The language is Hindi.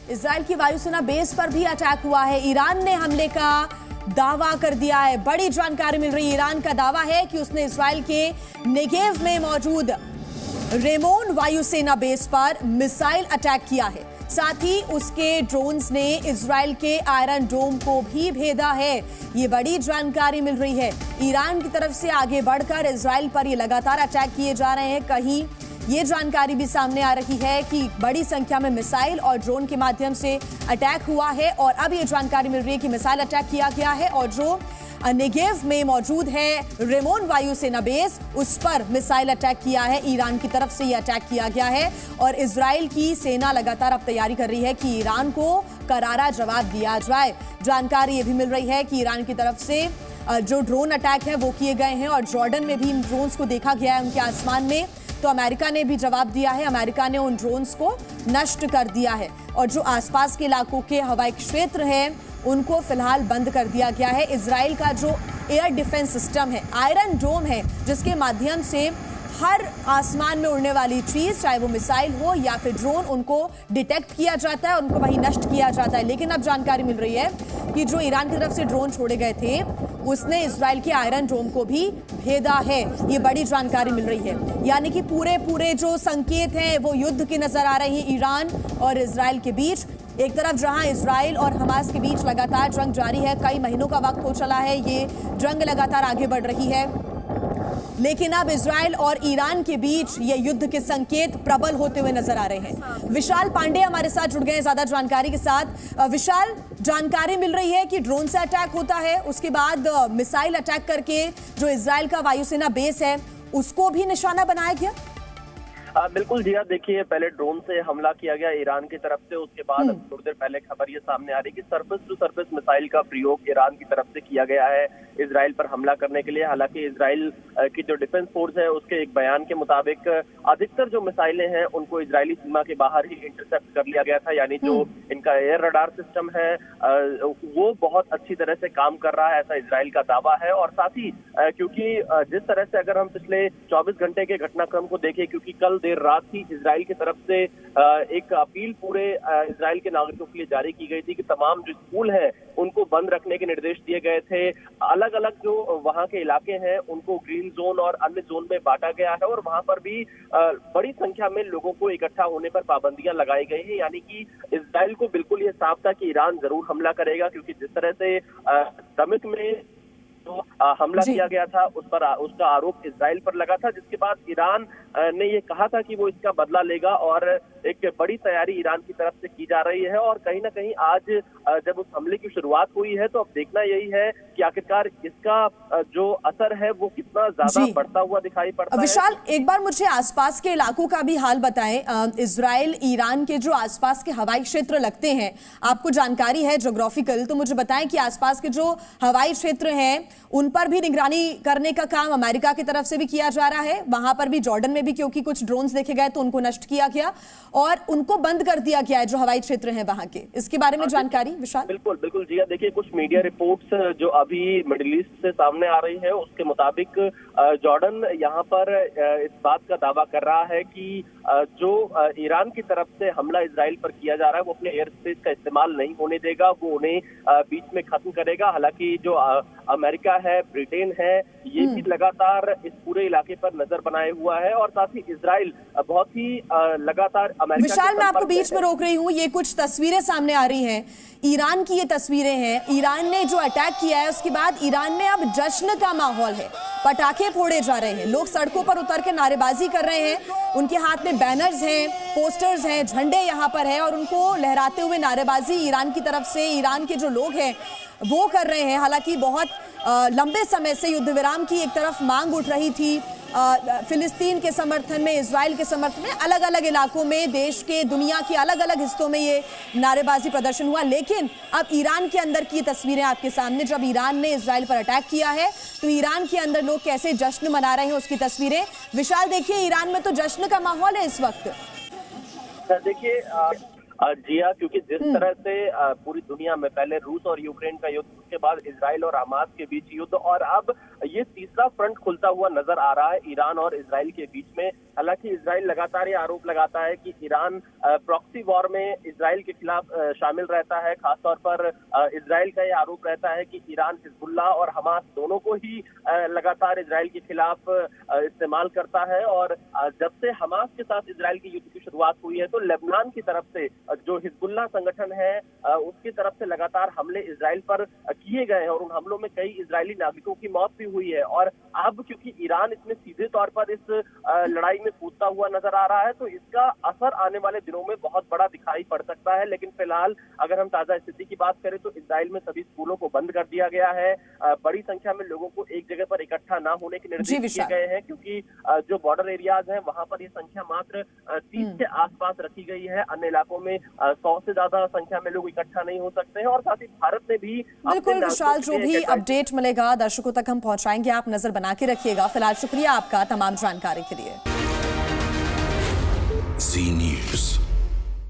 इजराइल की वायुसेना बेस पर भी अटैक हुआ है। ईरान ने हमले का दावा कर दिया है। बड़ी जानकारी मिल रही है। ईरान का दावा है कि उसने इजराइल के नेगेव में मौजूद रेमोन वायुसेना बेस पर मिसाइल अटैक किया है। साथ ही उसके ड्रोन्स ने इजराइल के आयरन डोम को भी भेदा है। ये बड़ी जानकारी मिल रही है। ईरान की तरफ से आगे बढ़कर इजराइल पर ये लगातार अटैक किए जा रहे हैं। कहीं ये जानकारी भी सामने आ रही है कि बड़ी संख्या में मिसाइल और ड्रोन के माध्यम से अटैक हुआ है। और अब ये जानकारी मिल रही है कि मिसाइल अटैक किया गया है और जो नेगेव में मौजूद है रेमोन वायुसेना बेस, उस पर मिसाइल अटैक किया है। ईरान की तरफ से यह अटैक किया गया है और इजराइल की सेना लगातार अब तैयारी कर रही है कि ईरान को करारा जवाब दिया जाए। जानकारी ये भी मिल रही है कि ईरान की तरफ से जो ड्रोन अटैक है वो किए गए हैं और जॉर्डन में भी इन ड्रोन्स को देखा गया है उनके आसमान में। तो अमेरिका ने भी जवाब दिया है। अमेरिका ने उन ड्रोन्स को नष्ट कर दिया है और जो आसपास के इलाकों के हवाई क्षेत्र हैं उनको फिलहाल बंद कर दिया गया है। इजराइल का जो एयर डिफेंस सिस्टम है, आयरन डोम है, जिसके माध्यम से हर आसमान में उड़ने वाली चीज, चाहे वो मिसाइल हो या फिर ड्रोन, उनको डिटेक्ट किया जाता है, उनको वहीं नष्ट किया जाता है। लेकिन अब जानकारी मिल रही है कि जो ईरान की तरफ से ड्रोन छोड़े गए थे उसने इजराइल के आयरन डोम को भी भेदा है। ये बड़ी जानकारी मिल रही है। यानी कि पूरे जो संकेत हैं वो युद्ध के नजर आ रहे हैं ईरान और इजराइल के बीच। एक तरफ जहां इजराइल और हमास के बीच लगातार जंग जारी है, कई महीनों का वक्त हो चला है, ये जंग लगातार आगे बढ़ रही है, लेकिन अब इजराइल और ईरान के बीच ये युद्ध के संकेत प्रबल होते हुए नजर आ रहे हैं। विशाल पांडे हमारे साथ जुड़ गए हैं ज्यादा जानकारी के साथ। विशाल, जानकारी मिल रही है कि ड्रोन से अटैक होता है, उसके बाद मिसाइल अटैक करके जो इजराइल का वायुसेना बेस है उसको भी निशाना बनाया गया। बिल्कुल जिया, देखिए पहले ड्रोन से हमला किया गया ईरान की तरफ से, उसके बाद अब थोड़ी देर पहले खबर ये सामने आ रही कि सरफेस टू सरफेस मिसाइल का प्रयोग ईरान की तरफ से किया गया है इजराइल पर हमला करने के लिए। हालांकि इजराइल की जो डिफेंस फोर्स है उसके एक बयान के मुताबिक अधिकतर जो मिसाइलें हैं उनको इजरायली सीमा के बाहर ही इंटरसेप्ट कर लिया गया था। यानी जो इनका एयर रडार सिस्टम है वो बहुत अच्छी तरह से काम कर रहा है, ऐसा इजराइल का दावा है। और साथ ही क्योंकि जिस तरह से अगर हम पिछले 24 घंटे के घटनाक्रम को देखें, क्योंकि कल देर रात ही इजराइल की तरफ से एक अपील पूरे इजराइल के नागरिकों के लिए जारी की गई थी कि तमाम जो स्कूल हैं उनको बंद रखने के निर्देश दिए गए थे। अलग अलग जो वहां के इलाके हैं उनको ग्रीन जोन और अन्य जोन में बांटा गया है और वहां पर भी बड़ी संख्या में लोगों को इकट्ठा होने पर पाबंदियां लगाई गई है। यानी कि इजराइल को बिल्कुल ये साफ था कि ईरान जरूर हमला करेगा, क्योंकि जिस तरह से दमिश्क में जो हमला किया गया था उस पर उसका आरोप इजराइल पर लगा था, जिसके बाद ईरान ने ये कहा था कि वो इसका बदला लेगा और एक बड़ी तैयारी ईरान की तरफ से की जा रही है। और कहीं ना कहीं आज जब उस हमले की शुरुआत हुई है तो अब देखना यही है कि आखिरकार इसका जो असर है वो कितना ज्यादा बढ़ता हुआ दिखाई पड़ता है। विशाल, एक बार मुझे आसपास के इलाकों का भी हाल बताएं। इजराइल ईरान के जो आसपास के हवाई क्षेत्र लगते हैं, आपको जानकारी है ज्योग्राफिकल, तो मुझे बताएं कि आसपास के जो हवाई क्षेत्र हैं उन पर भी निगरानी करने का काम अमेरिका की तरफ से भी किया जा रहा है। वहां पर भी जॉर्डन में भी क्योंकि कुछ ड्रोन्स देखे गए तो उनको नष्ट किया गया और उनको बंद कर दिया गया है जो हवाई क्षेत्र हैं वहां के। इसके बारे में जानकारी विशाल? बिल्कुल बिल्कुल जिया, देखिए कुछ मीडिया रिपोर्ट्स जो अभी मिडिल ईस्ट से सामने आ रही है उसके मुताबिक जॉर्डन यहाँ पर इस बात का दावा कर रहा है कि जो ईरान की तरफ से हमला इजराइल पर किया जा रहा है वो अपने एयर स्पेस का इस्तेमाल नहीं होने देगा, वो उन्हें बीच में खत्म करेगा। हालांकि जो अमेरिका है, ब्रिटेन है, ये भी लगातार इस पूरे इलाके पर नजर बनाए हुआ है और साथ ही इजराइल बहुत ही लगातार अमेरिका। विशाल, मैं आपको बीच में रोक रही हूँ, ये कुछ तस्वीरें सामने आ रही हैं, ईरान की ये तस्वीरें हैं। ईरान ने जो अटैक किया है उसके बाद ईरान में अब जश्न का माहौल है, पटाखे फोड़े जा रहे हैं, लोग सड़कों पर उतर के नारेबाजी कर रहे हैं, उनके हाथ में बैनर्स हैं, पोस्टर्स हैं, झंडे यहाँ पर हैं और उनको लहराते हुए नारेबाजी ईरान की तरफ से ईरान के जो लोग हैं वो कर रहे हैं। हालांकि बहुत लंबे समय से युद्ध विराम की एक तरफ मांग उठ रही थी, फिलिस्तीन के समर्थन में, इजराइल के समर्थन में, अलग अलग इलाकों में, देश के, दुनिया के अलग अलग हिस्सों में ये नारेबाजी प्रदर्शन हुआ। लेकिन अब ईरान के अंदर की तस्वीरें आपके सामने, जब ईरान ने इजराइल पर अटैक किया है तो ईरान के अंदर लोग कैसे जश्न मना रहे हैं उसकी तस्वीरें। विशाल, देखिए ईरान में तो जश्न का माहौल है इस वक्त। देखिए जी हाँ, क्योंकि जिस तरह से पूरी दुनिया में पहले रूस और यूक्रेन का युद्ध, उसके बाद इजराइल और हमास के बीच युद्ध, और अब ये तीसरा फ्रंट खुलता हुआ नजर आ रहा है ईरान और इजराइल के बीच में। हालांकि इजराइल लगातार ये आरोप लगाता है कि ईरान प्रॉक्सी वॉर में इजराइल के खिलाफ शामिल रहता है। खासतौर पर इजराइल का ये आरोप रहता है कि ईरान हिजबुल्लाह और हमास दोनों को ही लगातार इजराइल के खिलाफ इस्तेमाल करता है। और जब से हमास के साथ इजराइल की युद्ध की शुरुआत हुई है तो लेबनान की तरफ से जो हिजबुल्लाह संगठन है उसकी तरफ से लगातार हमले इजराइल पर किए गए हैं और उन हमलों में कई इजरायली नागरिकों की मौत भी हुई है। और अब क्योंकि ईरान इसमें सीधे तौर पर इस लड़ाई में कूदता हुआ नजर आ रहा है तो इसका असर आने वाले दिनों में बहुत बड़ा दिखाई पड़ सकता है। लेकिन फिलहाल अगर हम ताजा स्थिति की बात करें तो इजराइल में सभी स्कूलों को बंद कर दिया गया है। बड़ी संख्या में लोगों को एक जगह पर इकट्ठा ना होने के निर्देश दिए गए हैं, क्योंकि जो बॉर्डर एरियाज हैं वहां पर ये संख्या मात्र 30 के आसपास रखी गई है। अन्य इलाकों में 100 से ज्यादा संख्या में लोग इकट्ठा नहीं हो सकते हैं। और साथ ही भारत ने भी बिल्कुल विशाल, जो भी अपडेट मिलेगा दर्शकों तक हम पहुंचाएंगे, आप नजर बना के रखिएगा। फिलहाल शुक्रिया आपका तमाम जानकारी के लिए।